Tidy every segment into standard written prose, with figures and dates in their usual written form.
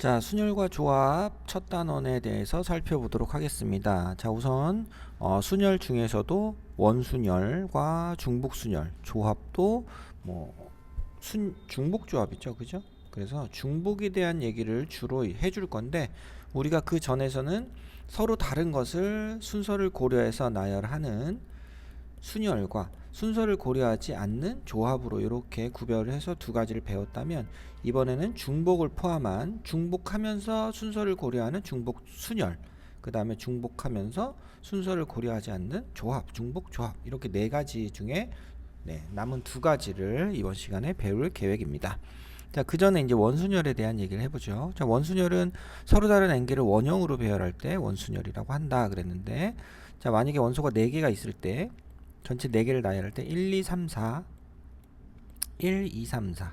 자, 순열과 조합 첫 단원에 대해서 살펴보도록 하겠습니다. 자, 우선 순열 중에서도 원순열과 중복순열 조합도 뭐 중복 조합이죠, 그죠? 그래서 중복에 대한 얘기를 주로 해줄 건데 우리가 그 전에서는 서로 다른 것을 순서를 고려해서 나열하는 순열과 순서를 고려하지 않는 조합으로 이렇게 구별을 해서 두 가지를 배웠다면, 이번에는 중복을 포함한 중복하면서 순서를 고려하는 중복 순열, 그 다음에 중복하면서 순서를 고려하지 않는 조합, 중복 조합, 이렇게 네 가지 중에 남은 두 가지를 이번 시간에 배울 계획입니다. 자, 그 전에 이제 원순열에 대한 얘기를 해보죠. 자, 원순열은 서로 다른 앵글을 원형으로 배열할 때 원순열이라고 한다 그랬는데, 자, 만약에 원소가 4개가 있을 때 전체 4개를 나열할 때 1, 2, 3, 4 1, 2, 3, 4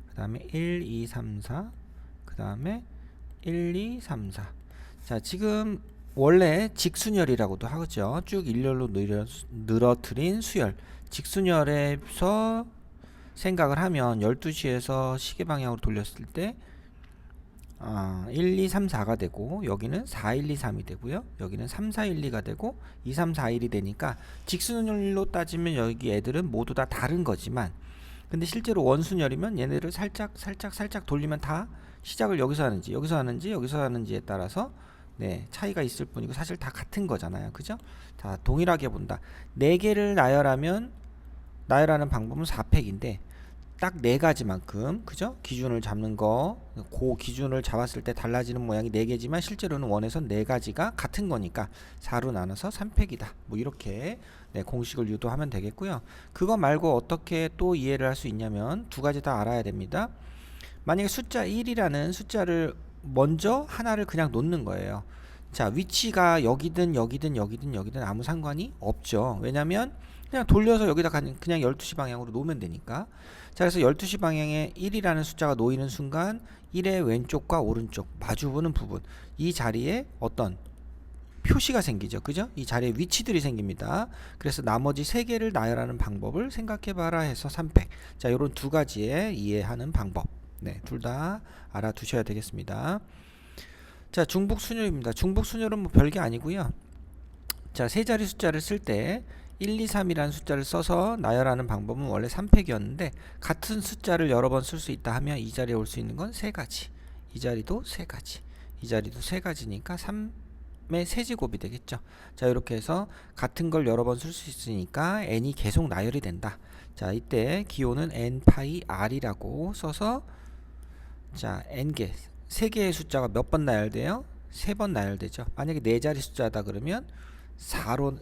그 다음에 1, 2, 3, 4 그 다음에 1, 2, 3, 4. 자, 지금 원래 직순열이라고도 하죠. 쭉 일렬로 늘어뜨린 수열, 직순열에서 생각을 하면 12시에서 시계 방향으로 돌렸을 때 1, 2, 3, 4가 되고, 여기는 4, 1, 2, 3이 되고요. 여기는 3, 4, 1, 2가 되고 2, 3, 4, 1이 되니까 직순열로 따지면 여기 애들은 모두 다 다른 거지만, 근데 실제로 원순열이면 얘네를 살짝 돌리면 다 시작을 여기서 하는지 여기서 하는지 여기서 하는지에 따라서 차이가 있을 뿐이고 사실 다 같은 거잖아요. 그죠? 자, 동일하게 본다. 4개를 나열하는 방법은 4팩인데 딱 4가지만큼, 그죠? 기준을 잡는 거, 그 기준을 잡았을 때 달라지는 모양이 4개지만 실제로는 원에선 4가지가 같은 거니까 4로 나눠서 3팩이다. 뭐 이렇게 공식을 유도하면 되겠고요. 그거 말고 어떻게 또 이해를 할 수 있냐면 두 가지 다 알아야 됩니다. 만약에 숫자 1이라는 숫자를 먼저 하나를 그냥 놓는 거예요. 자, 위치가 여기든 아무 상관이 없죠. 왜냐면 그냥 돌려서 여기다 그냥 12시 방향으로 놓으면 되니까. 자, 그래서 12시 방향에 1이라는 숫자가 놓이는 순간 1의 왼쪽과 오른쪽 마주보는 부분, 이 자리에 어떤 표시가 생기죠. 그죠? 이 자리에 위치들이 생깁니다. 그래서 나머지 3개를 나열하는 방법을 생각해봐라 해서 3팩. 자, 요런 두 가지의 이해하는 방법, 둘 다 알아두셔야 되겠습니다. 자, 중복순열입니다. 중복순열은 뭐 별게 아니고요. 자, 세 자리 숫자를 쓸 때 1, 2, 3이라는 숫자를 써서 나열하는 방법은 원래 3팩이었는데, 같은 숫자를 여러 번 쓸 수 있다 하면 이 자리에 올 수 있는 건 3가지, 이 자리도 3가지, 이 자리도 3가지니까 3의 세제곱이 되겠죠. 자, 이렇게 해서 같은 걸 여러 번 쓸 수 있으니까 n이 계속 나열이 된다. 자, 이때 기호는 n 파이 r이라고 써서, 자, n개, 3개의 숫자가 몇 번 나열돼요? 3번 나열되죠. 만약에 4자리 숫자다 그러면 4로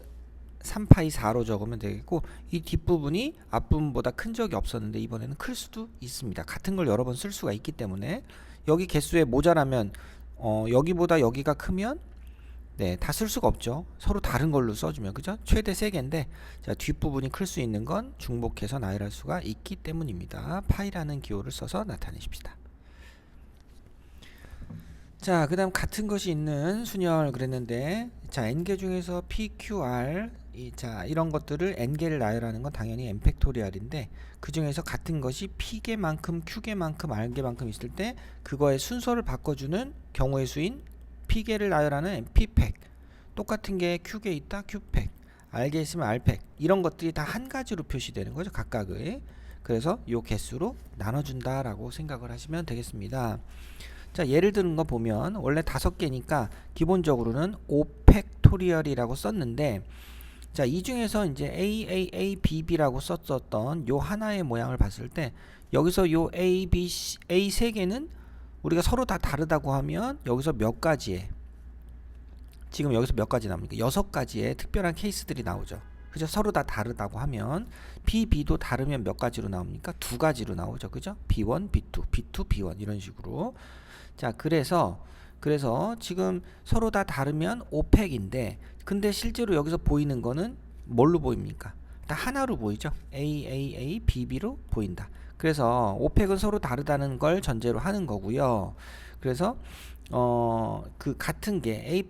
3파이 4로 적으면 되겠고, 이 뒷부분이 앞부분보다 큰 적이 없었는데 이번에는 클 수도 있습니다. 같은 걸 여러 번 쓸 수가 있기 때문에. 여기 개수에 모자라면 여기보다 여기가 크면 다 쓸 수가 없죠. 서로 다른 걸로 써주면, 그죠? 최대 3개인데, 자, 뒷부분이 클 수 있는 건 중복해서 나열할 수가 있기 때문입니다. 파이라는 기호를 써서 나타내십시다. 자, 그 다음 같은 것이 있는 순열 그랬는데, 자, n개 중에서 pqr, 이런 것들을 n개를 나열하는 건 당연히 n 팩토리얼인데, 그 중에서 같은 것이 p개만큼 q개만큼 r개만큼 있을 때 그거의 순서를 바꿔주는 경우의 수인 p개를 나열하는 p팩, 똑같은 게 q개 있다 q팩, r개 있으면 r팩, 이런 것들이 다 한 가지로 표시되는 거죠, 각각의. 그래서 요 개수로 나눠준다 라고 생각을 하시면 되겠습니다. 자, 예를 드는 거 보면 원래 5개니까 기본적으로는 5팩토리얼이라고 썼는데, 자, 이 중에서 이제 AAABB라고 썼었던 요 하나의 모양을 봤을 때, 여기서 요 A, B, C, A 3개는 우리가 서로 다 다르다고 하면 여기서 몇 가지의, 지금 여기서 몇 가지 나옵니까? 6가지의 특별한 케이스들이 나오죠. 그죠? 서로 다 다르다고 하면 B, B도 다르면 몇 가지로 나옵니까? 2가지로 나오죠. 그죠? B1, B2, B2, B1 이런 식으로. 자, 그래서 지금 서로 다 다르면 5팩인데, 근데 실제로 여기서 보이는 거는 뭘로 보입니까? 다 하나로 보이죠. A, B, B로 보인다. 그래서 5팩은 서로 다르다는 걸 전제로 하는 거고요. 그래서 그 같은 게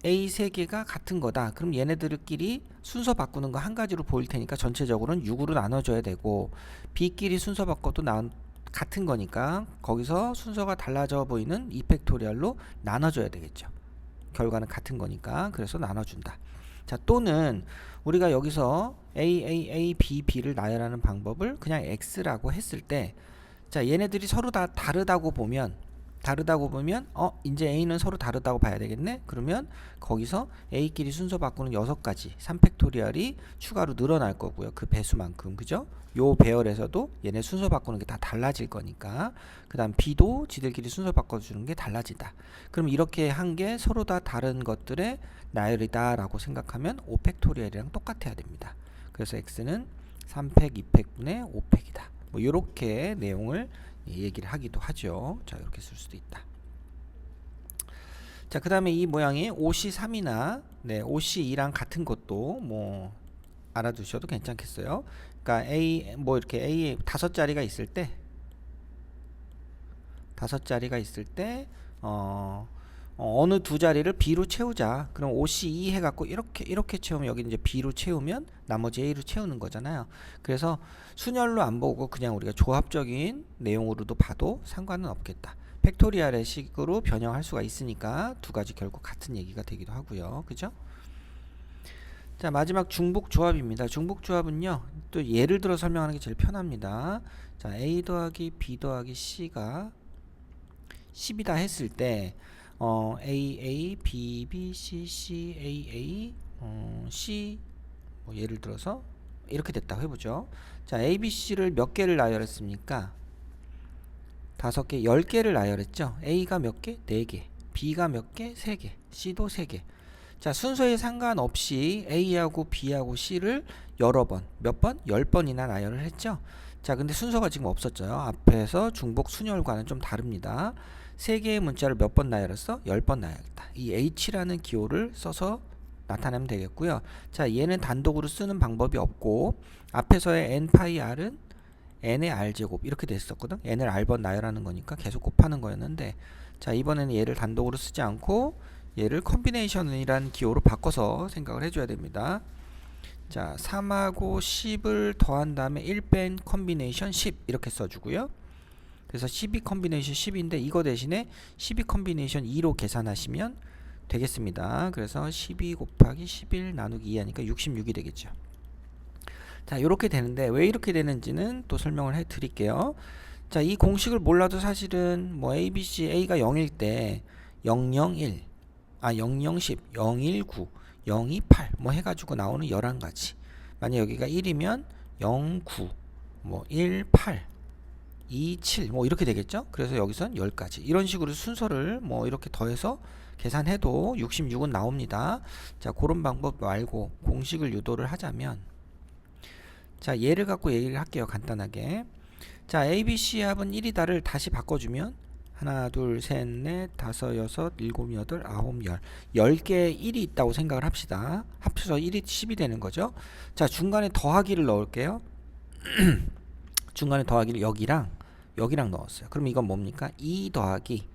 A 3개가 같은 거다. 그럼 얘네들끼리 순서 바꾸는 거 한 가지로 보일 테니까 전체적으로는 6으로 나눠줘야 되고, B끼리 순서 바꿔도 같은 거니까 거기서 순서가 달라져 보이는 2팩토리얼로 나눠줘야 되겠죠. 결과는 같은 거니까. 그래서 나눠준다. 자, 또는 우리가 여기서 A, B, B를 나열하는 방법을 그냥 X라고 했을 때, 자, 얘네들이 서로 다 다르다고 보면 이제 A는 서로 다르다고 봐야 되겠네. 그러면 거기서 A끼리 순서 바꾸는 6가지 3팩토리얼이 추가로 늘어날 거고요. 그 배수만큼. 그죠? 요 배열에서도 얘네 순서 바꾸는 게 다 달라질 거니까. 그 다음 B도 지들끼리 순서 바꿔주는 게 달라진다. 그럼 이렇게 한 게 서로 다 다른 것들의 나열이다 라고 생각하면 5팩토리얼이랑 똑같아야 됩니다. 그래서 X는 3팩, 2팩분의 5팩이다. 뭐 요렇게 내용을 얘기를 하기도 하죠. 자, 이렇게 쓸 수도 있다. 자, 그 다음에 이 모양이 5C3이나 5C2랑 같은 것도 뭐 알아두셔도 괜찮겠어요. 그러니까 A 뭐 이렇게 A 5자리가 있을 때 어느 두 자리를 B로 채우자. 그럼 OC2 해갖고 이렇게 채우면 여기 이제 B로 채우면 나머지 A로 채우는 거잖아요. 그래서 순열로 안 보고 그냥 우리가 조합적인 내용으로도 봐도 상관은 없겠다. 팩토리얼의 식으로 변형할 수가 있으니까 두 가지 결국 같은 얘기가 되기도 하고요. 그죠? 자, 마지막 중복 조합입니다. 중복 조합은요, 또 예를 들어 설명하는 게 제일 편합니다. 자, A 더하기 B 더하기 C가 10이다 했을 때 A, B, B, C, C, A, C 뭐 예를 들어서 이렇게 됐다고 해보죠. 자, A, B, C를 몇 개를 나열했습니까? 5개, 10개를 나열했죠. A가 몇 개? 4개. B가 몇 개? 3개. C도 3개. 자, 순서에 상관없이 A하고 B하고 C를 여러 번, 몇 번? 10번이나 나열을 했죠. 자, 근데 순서가 지금 없었죠. 앞에서 중복 순열과는 좀 다릅니다. 3개의 문자를 몇 번 나열했어? 10번 나열했다. 이 H라는 기호를 써서 나타내면 되겠고요. 자, 얘는 단독으로 쓰는 방법이 없고 앞에서의 n 파이 r은 n의 r제곱 이렇게 됐었거든. n을 r번 나열하는 거니까 계속 곱하는 거였는데, 자, 이번에는 얘를 단독으로 쓰지 않고 얘를 컨비네이션이라는 기호로 바꿔서 생각을 해줘야 됩니다. 자, 3하고 10을 더한 다음에 1 뺀 컨비네이션 10 이렇게 써주고요. 그래서 12 컨비네이션 10인데 이거 대신에 12 컨비네이션 2로 계산하시면 되겠습니다. 그래서 12 곱하기 11 나누기 2 하니까 66이 되겠죠. 자, 이렇게 되는데 왜 이렇게 되는지는 또 설명을 해 드릴게요. 자, 이 공식을 몰라도 사실은 뭐 A, B, C, A가 0일 때 001, 0010, 019, 028 뭐 해가지고 나오는 11가지. 만약 여기가 1이면 09, 뭐 18, 27 뭐 이렇게 되겠죠. 그래서 여기선 10가지 이런 식으로 순서를 뭐 이렇게 더해서 계산해도 66은 나옵니다. 자, 그런 방법 말고 공식을 유도를 하자면, 자, 얘를 갖고 얘기를 할게요. 간단하게. 자, ABC 합은 1이다를 다시 바꿔주면 하나, 둘, 셋, 넷, 다섯, 여섯, 일곱, 여덟, 아홉, 열 10개의 1이 있다고 생각을 합시다. 합쳐서 1이 10이 되는 거죠. 자, 중간에 더하기를 넣을게요. 중간에 더하기를 여기랑 넣었어요. 그럼 이건 뭡니까? 2 더하기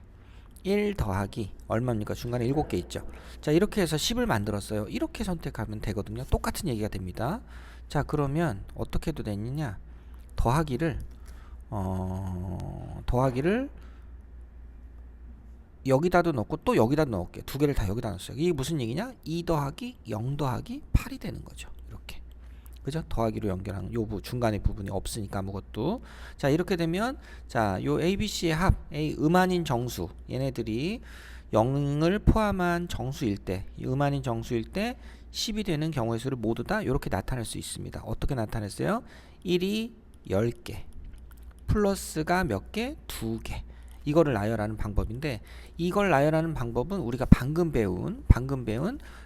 1 더하기 얼마입니까? 중간에 7개 있죠. 자, 이렇게 해서 10을 만들었어요. 이렇게 선택하면 되거든요. 똑같은 얘기가 됩니다. 자, 그러면 어떻게 해도 되느냐? 더하기를 여기다도 넣고 또 여기다도 넣을게요. 두 개를 다 여기다 넣었어요. 이게 무슨 얘기냐? 2 더하기 0 더하기 8이 되는 거죠. 이렇게. 그죠? 더하기로 연결한 요 중간에 부분이 없으니까 아무것도. 자, 이렇게 되면 자, 요 ABC의 합, A 음한인 정수, 얘네들이 0을 포함한 정수일 때, 음한인 정수일 때 10이 되는 경우의 수를 모두 다 이렇게 나타낼 수 있습니다. 어떻게 나타냈어요? 1이 10개, 플러스가 몇 개? 2개. 이거를 나열하는 방법인데, 이걸 나열하는 방법은 우리가 방금 배운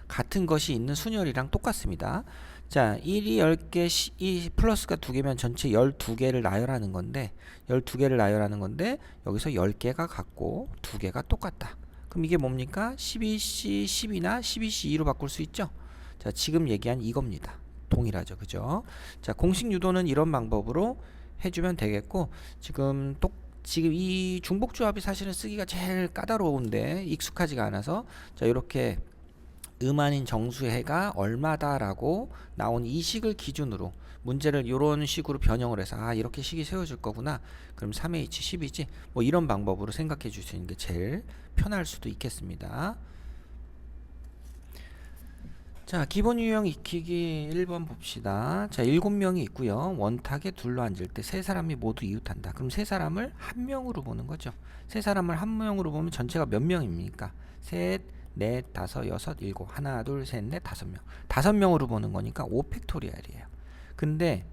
같은 것이 있는 순열이랑 똑같습니다. 자, 1이 10개, 이 플러스가 2개면 전체 12개를 나열하는 건데 여기서 10개가 같고 2개가 똑같다. 그럼 이게 뭡니까? 12C 10이나 12C 2로 바꿀 수 있죠? 자, 지금 얘기한 이겁니다. 동일하죠. 그죠? 자, 공식 유도는 이런 방법으로 해주면 되겠고, 지금 이 중복조합이 사실은 쓰기가 제일 까다로운데 익숙하지가 않아서, 자, 이렇게 음한인 정수해가 얼마다라고 나온 이 식을 기준으로 문제를 이런 식으로 변형을 해서 아 이렇게 식이 세워질 거구나 그럼 3H 10이지 뭐 이런 방법으로 생각해 주시는 게 제일 편할 수도 있겠습니다. 자, 기본 유형 익히기 1번 봅시다. 자, 7명이 있고요. 원탁에 둘러앉을 때 세 사람이 모두 이웃한다. 그럼 세 사람을 한 명으로 보는 거죠. 세 사람을 한 명으로 보면 전체가 몇 명입니까? 셋, 넷, 다섯, 여섯, 일곱. 하나, 둘, 셋, 넷, 다섯 명. 다섯 명으로 보는 거니까 5팩토리얼이에요. 근데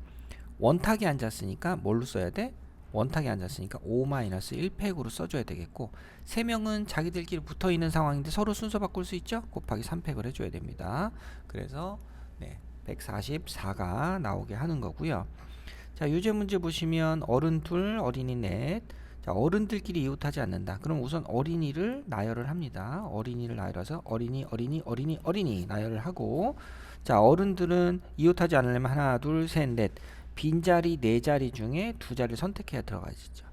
원탁에 앉았으니까 뭘로 써야 돼? 원탁에 앉았으니까 5-1팩으로 써줘야 되겠고 3명은 자기들끼리 붙어있는 상황인데 서로 순서 바꿀 수 있죠? 곱하기 3팩을 해줘야 됩니다. 그래서 144가 나오게 하는 거고요. 자, 유제 문제 보시면 어른 둘, 어린이 넷. 자, 어른들끼리 이웃하지 않는다. 그럼 우선 어린이를 나열을 합니다. 어린이를 나열해서 어린이, 어린이, 어린이, 어린이 나열을 하고 자, 어른들은 이웃하지 않으려면 하나, 둘, 셋, 넷. 빈자리 4자리 중에 2자리를 선택해야 들어가시죠.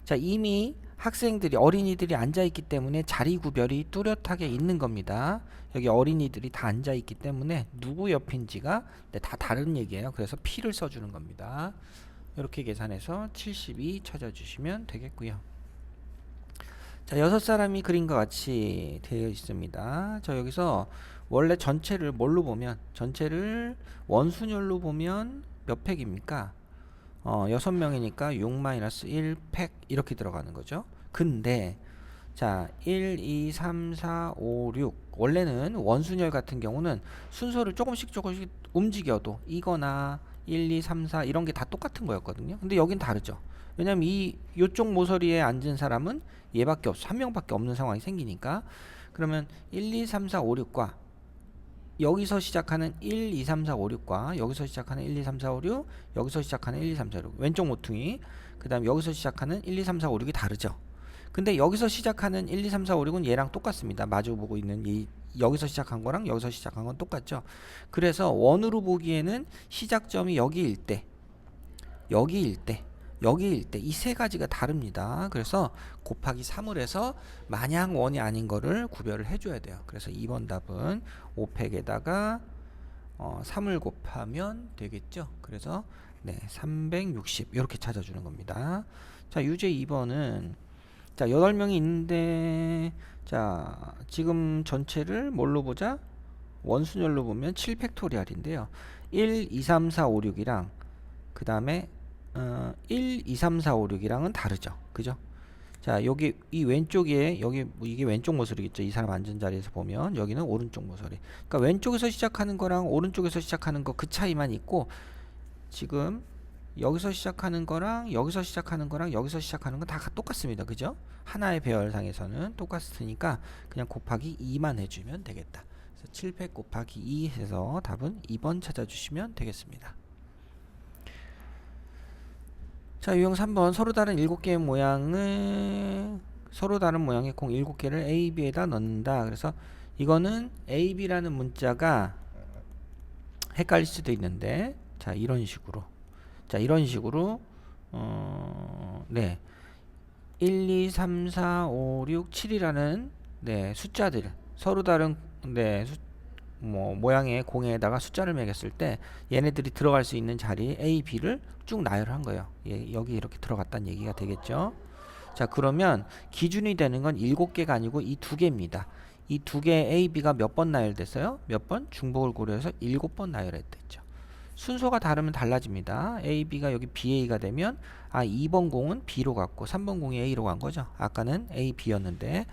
자, 이미 학생들이 어린이들이 앉아있기 때문에 자리 구별이 뚜렷하게 있는 겁니다. 여기 어린이들이 다 앉아있기 때문에 누구 옆인지가 다 다른 얘기예요. 그래서 P를 써주는 겁니다. 이렇게 계산해서 72 찾아주시면 되겠고요. 자, 6사람이 그림과 같이 되어 있습니다. 자, 여기서 원래 전체를 뭘로 보면 전체를 원순열로 보면 몇 팩입니까? 6명이니까 6-1팩 이렇게 들어가는 거죠. 근데 자 1, 2, 3, 4, 5, 6 원래는 원순열 같은 경우는 순서를 조금씩 움직여도 이거나 1, 2, 3, 4 이런 게 다 똑같은 거였거든요. 근데 여긴 다르죠. 왜냐면 요쪽 모서리에 앉은 사람은 얘밖에 없어. 한 명밖에 없는 상황이 생기니까 그러면 1, 2, 3, 4, 5, 6과 여기서 시작하는 1, 2, 3, 4, 5, 6과 여기서 시작하는 1, 2, 3, 4, 5, 6 여기서 시작하는 1, 2, 3, 4, 5, 6 왼쪽 모퉁이 그 다음 여기서 시작하는 1, 2, 3, 4, 5, 6이 다르죠. 근데 여기서 시작하는 1, 2, 3, 4, 5, 6은 얘랑 똑같습니다. 마주보고 있는 여기서 시작한 거랑 여기서 시작한 건 똑같죠. 그래서 원으로 보기에는 시작점이 여기일 때 이 세 가지가 다릅니다. 그래서 곱하기 3을 해서 마냥 원이 아닌 거를 구별을 해줘야 돼요. 그래서 2번 답은 5팩에다가 3을 곱하면 되겠죠. 그래서 360 이렇게 찾아주는 겁니다. 자, 유제 2번은 자 8명이 있는데 자 지금 전체를 뭘로 보자? 원순열로 보면 7팩토리얼인데요. 1, 2, 3, 4, 5, 6이랑 그 다음에 1, 2, 3, 4, 5, 6이랑은 다르죠. 그죠? 자, 여기 이 왼쪽에 여기 이게 왼쪽 모서리겠죠. 이 사람 앉은 자리에서 보면 여기는 오른쪽 모서리. 그러니까 왼쪽에서 시작하는 거랑 오른쪽에서 시작하는 거 그 차이만 있고 지금 여기서 시작하는 거랑 여기서 시작하는 거랑 여기서 시작하는 건 다 똑같습니다. 그죠? 하나의 배열상에서는 똑같으니까 그냥 곱하기 2만 해주면 되겠다. 그래서 7팩 곱하기 2 해서 답은 2번 찾아주시면 되겠습니다. 자, 유형 3번 서로 다른 7개의 모양을 서로 다른 모양의 공 7개를 A, B에다 넣는다. 그래서 이거는 A, B라는 문자가 헷갈릴 수도 있는데 자, 이런 식으로 자, 이런 식으로 1, 2, 3, 4, 5, 6, 7이라는 숫자들 서로 다른 모양의 공에다가 숫자를 매겼을 때 얘네들이 들어갈 수 있는 자리에 A, B를 쭉 나열한 거예요. 여기 이렇게 들어갔다는 얘기가 되겠죠. 자, 그러면 기준이 되는 건 7개가 아니고 이 2개입니다. 이 2개 A, B가 몇 번 나열됐어요? 몇 번? 중복을 고려해서 7번 나열했댔죠. 순서가 다르면 달라집니다. A, B가 여기 BA가 되면 2번 공은 B로 갔고 3번 공이 A로 간 거죠. 아까는 A, B였는데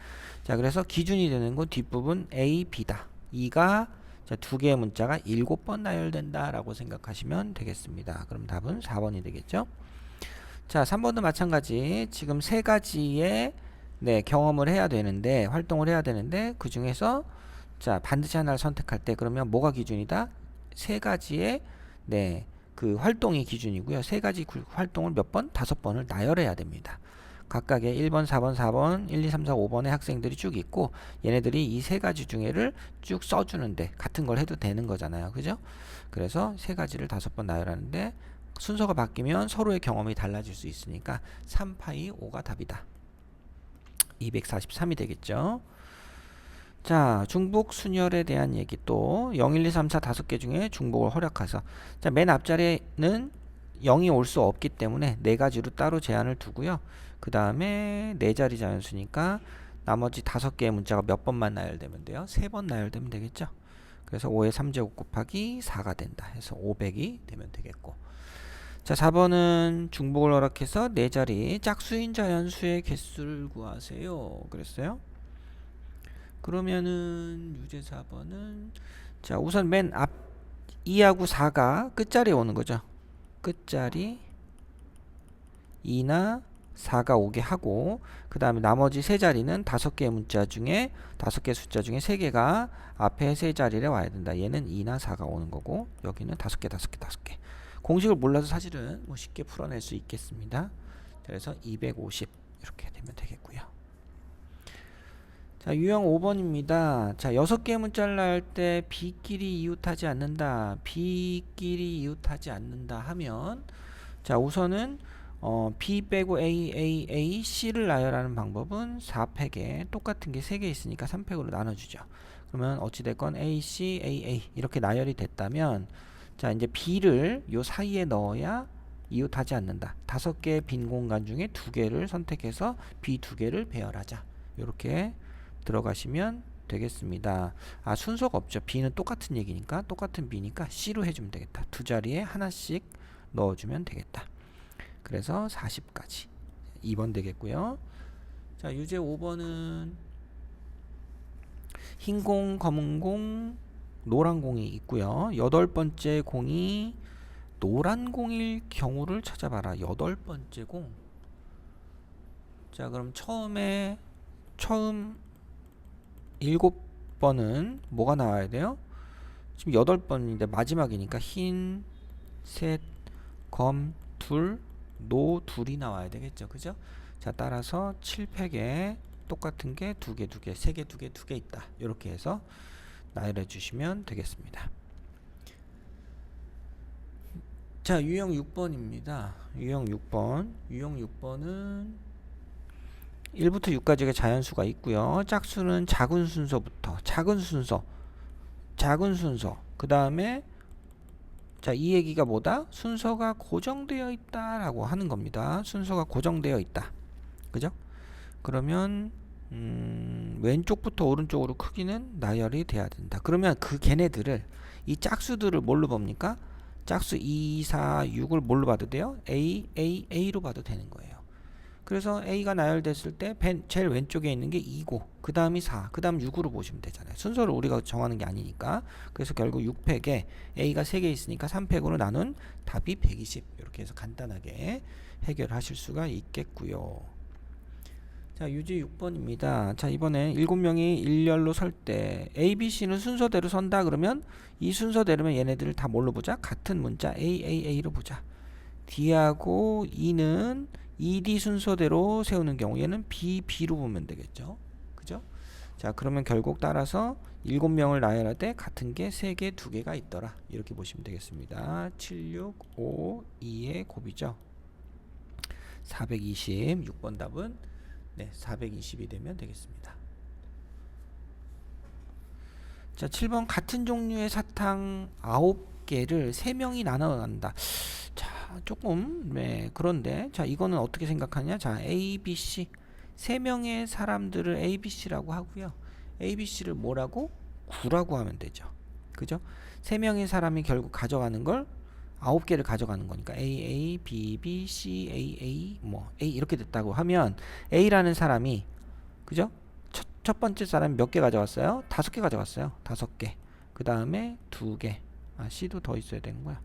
자, 그래서 기준이 되는 건 뒷부분 A, B다. 2가 자, 2개의 문자가 7번 나열된다 라고 생각하시면 되겠습니다. 그럼 답은 4번이 되겠죠. 자, 3번도 마찬가지 지금 3가지의 경험을 해야 되는데 활동을 해야 되는데 그 중에서 자 반드시 하나를 선택할 때 그러면 뭐가 기준이다? 3가지의 그 활동이 기준이고요. 3가지 활동을 몇 번? 5번을 나열해야 됩니다. 각각의 1번, 4번, 4번, 1, 2, 3, 4, 5번의 학생들이 쭉 있고 얘네들이 이 3가지 중에를 쭉 써주는데 같은 걸 해도 되는 거잖아요. 그죠? 그래서 3가지를 5번 나열하는데 순서가 바뀌면 서로의 경험이 달라질 수 있으니까 3파이 5가 답이다. 243이 되겠죠. 자, 중복 순열에 대한 얘기 또 0, 1, 2, 3, 4 5개 중에 중복을 허락해서 자, 맨 앞자리는 0이 올 수 없기 때문에 네 가지로 따로 제한을 두고요. 그 다음에 네 자리 자연수니까 나머지 5개의 문자가 몇 번만 나열되면 돼요? 3번 나열되면 되겠죠. 그래서 5의 3제곱 곱하기 4가 된다 해서 500이 되면 되겠고, 자 4번은 중복을 허락해서 네 자리 짝수인 자연수의 개수를 구하세요 그랬어요. 그러면은 유제 4번은 자 우선 맨 앞 2하고 4가 끝자리에 오는 거죠. 끝자리 2나 4가 오게 하고, 그 다음에 나머지 세 자리는 5개의 문자 중에 5개 숫자 중에 3개가 앞에 세 자리에 와야 된다. 얘는 2나 4가 오는 거고, 여기는 5개 5개 공식을 몰라서 사실은 뭐 쉽게 풀어낼 수 있겠습니다. 그래서 250 이렇게 되면 되겠고요. 자, 유형 5번입니다. 자, 6개의 문자를 나열 때 B끼리 이웃하지 않는다. B끼리 이웃하지 않는다 하면 자, 우선은 B 빼고 A, C를 나열하는 방법은 4팩에 똑같은 게 3개 있으니까 3팩으로 나눠주죠. 그러면 어찌됐건 A, C, A 이렇게 나열이 됐다면 자, 이제 B를 요 사이에 넣어야 이웃하지 않는다. 5개의 빈 공간 중에 2개를 선택해서 B 2개를 배열하자. 이렇게 들어가시면 되겠습니다. 아, 순서가 없죠. B는 똑같은 얘기니까 똑같은 B니까 C로 해주면 되겠다. 두 자리에 하나씩 넣어주면 되겠다. 그래서 40까지 2번 되겠고요. 자, 유제 5번은 흰 공, 검은 공, 노란 공이 있고요. 8번째 공이 노란 공일 경우를 찾아봐라. 8번째 공. 자, 그럼 처음 7번은 뭐가 나와야 돼요? 지금 8번인데 마지막이니까 흰, 셋, 검, 둘, 노, 둘이 나와야 되겠죠. 그죠? 자, 따라서 7팩에 똑같은 게 2개, 3개, 2개 있다. 이렇게 해서 나열해 주시면 되겠습니다. 자, 유형 6번입니다. 유형 6번은 1부터 6까지가 자연수가 있고요. 짝수는 작은 순서부터 작은 순서 그 다음에 자, 이 얘기가 뭐다? 순서가 고정되어 있다 라고 하는 겁니다. 순서가 고정되어 있다. 그죠? 그러면 왼쪽부터 오른쪽으로 크기는 나열이 돼야 된다. 그러면 그 걔네들을 이 짝수들을 뭘로 봅니까? 짝수 2, 4, 6을 뭘로 봐도 돼요? A로 봐도 되는 거예요. 그래서 A가 나열됐을 때 제일 왼쪽에 있는 게 2고 그 다음이 4, 그 다음 6으로 보시면 되잖아요. 순서를 우리가 정하는 게 아니니까. 그래서 결국 6팩에 A가 3개 있으니까 3팩으로 나눈 답이 120. 이렇게 해서 간단하게 해결하실 수가 있겠고요. 자, 유제 6번입니다. 자, 이번에 7명이 일렬로 설 때 A, B, C는 순서대로 선다 그러면 이 순서대로면 얘네들을 다 뭘로 보자? 같은 문자 A로 보자. D하고 E는 ED 순서대로 세우는 경우 얘는 B로 보면 되겠죠. 그죠? 자, 그러면 결국 따라서 7명을 나열할 때 같은 게 3개, 2개가 있더라. 이렇게 보시면 되겠습니다. 7, 6, 5, 2의 곱이죠. 420. 6번 답은 네, 420이 되면 되겠습니다. 자, 7번 같은 종류의 사탕 9개를 3명이 나눠 간다. 자, 조금 그런데 자, 이거는 어떻게 생각하냐? 자, A, B, C 3명의 사람들을 A, B, C라고 하고요. A, B, C를 뭐라고? 9라고 하면 되죠. 그죠? 3명의 사람이 결국 가져가는 걸 9개를 가져가는 거니까 A, B, B, C, A, A 이렇게 됐다고 하면 A라는 사람이 그죠? 첫 번째 사람이 몇 개 가져갔어요? 5개 가져갔어요. 5개. 그 다음에 2개. 아, C도 더 있어야 되는 거야.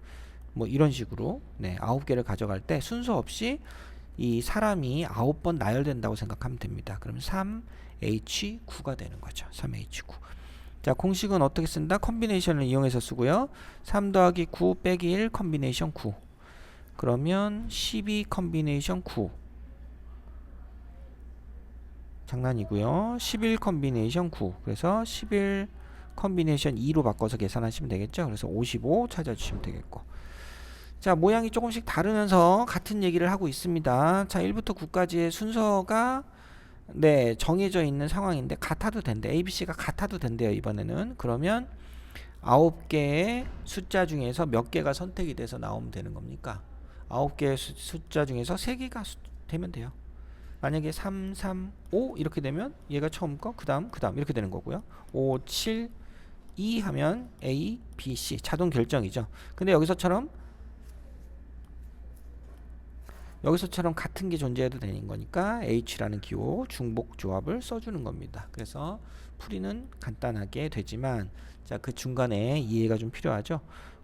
뭐 이런 식으로 9개를 가져갈 때 순서 없이 이 사람이 9번 나열된다고 생각하면 됩니다. 그럼 3H9가 되는 거죠. 3H9. 자, 공식은 어떻게 쓴다? 컨비네이션을 이용해서 쓰고요. 3 더하기 9 빼기 1 컨비네이션 9. 그러면 12 컨비네이션 9. 장난이고요. 11 컨비네이션 9. 그래서 11 컨비네이션 2로 바꿔서 계산하시면 되겠죠. 그래서 55 찾아주시면 되겠고. 자, 모양이 조금씩 다르면서 같은 얘기를 하고 있습니다. 자, 1부터 9까지의 순서가 네, 정해져 있는 상황인데 같아도 된대. ABC가 같아도 된대요, 이번에는. 그러면 9개의 숫자 중에서 몇 개가 선택이 돼서 나오면 되는 겁니까? 9개의 숫자 중에서 3개가 되면 돼요. 만약에 3, 3, 5 이렇게 되면 얘가 처음 거, 그 다음 이렇게 되는 거고요. 5, 7, 2 하면 A, B, C 자동 결정이죠. 근데 여기서처럼 같은 게 존재해도 되는 거니까 H라는 기호 중복 조합을 써주는 겁니다. 그래서 풀이는 간단하게 되지만 자, 그 중간에 이해가 좀 필요하죠.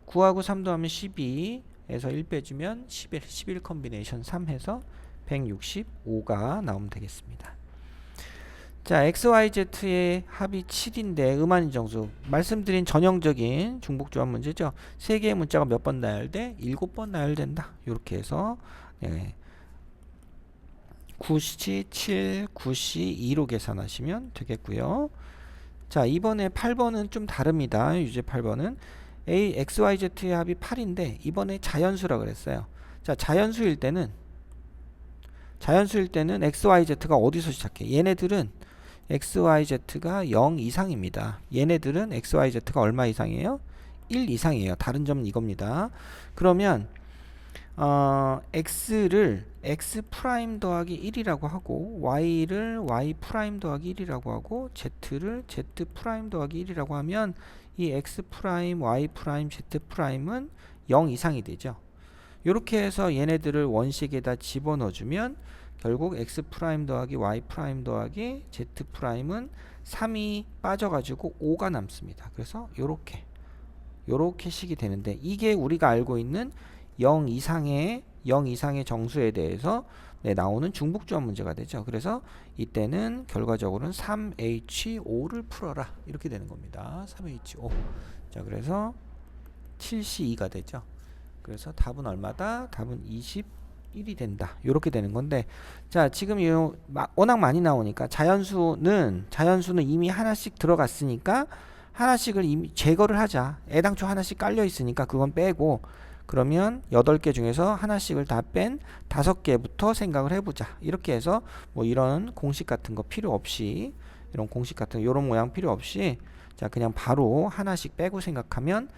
9하고 3 더하면 12에서 1 빼주면 11 컨비네이션 3 해서 165가 나오면 되겠습니다. 자, XYZ의 합이 7인데 음한인정수 말씀드린 전형적인 중복조합 문제죠. 3개의 문자가 몇 번 나열돼? 7번 나열된다. 이렇게 해서 네. 9시 7, 9시 2로 계산하시면 되겠고요. 자, 이번에 8번은 좀 다릅니다. 유제 8번은 XYZ의 합이 8인데 이번에 자연수라 그랬어요. 자, 자연수일 때는 XYZ가 어디서 시작해? 얘네들은 XYZ가 0 이상입니다. 얘네들은 XYZ가 얼마 이상이에요? 1 이상이에요. 다른 점은 이겁니다. 그러면 x를 x 프라임 더하기 1이라고 하고 y를 y 프라임 더하기 1이라고 하고 z를 z 프라임 더하기 1이라고 하면 이 x 프라임 y 프라임 z 프라임은 0 이상이 되죠. 이렇게 해서 얘네들을 원식에다 집어넣어 주면 결국 x 프라임 더하기 y 프라임 더하기 z 프라임은 3이 빠져가지고 5가 남습니다. 그래서 요렇게 식이 되는데 이게 우리가 알고 있는 0 이상의 정수에 대해서 나오는 중복조합 문제가 되죠. 그래서 이때는 결과적으로는 3H5를 풀어라 이렇게 되는 겁니다. 3H5. 자, 그래서 7C2가 되죠. 그래서 답은 얼마다? 답은 21이 된다. 이렇게 되는 건데, 자, 지금 워낙 많이 나오니까 자연수는 이미 하나씩 들어갔으니까 하나씩을 이미 제거를 하자. 애당초 하나씩 깔려 있으니까 그건 빼고, 그러면 8개 중에서 하나씩을 다 뺀 5개부터 생각을 해보자. 이렇게 해서 뭐 이런 공식 같은 거 필요 없이, 이런 모양 필요 없이, 자, 그냥 바로 하나씩 빼고 생각하면,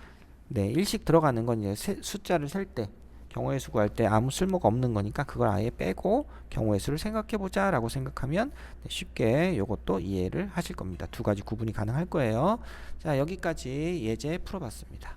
네, 일식 들어가는 건 이제 숫자를 셀 때, 경우의 수 구할 때 아무 쓸모가 없는 거니까 그걸 아예 빼고 경우의 수를 생각해 보자 라고 생각하면 쉽게 이것도 이해를 하실 겁니다. 두 가지 구분이 가능할 거예요. 자, 여기까지 예제 풀어봤습니다.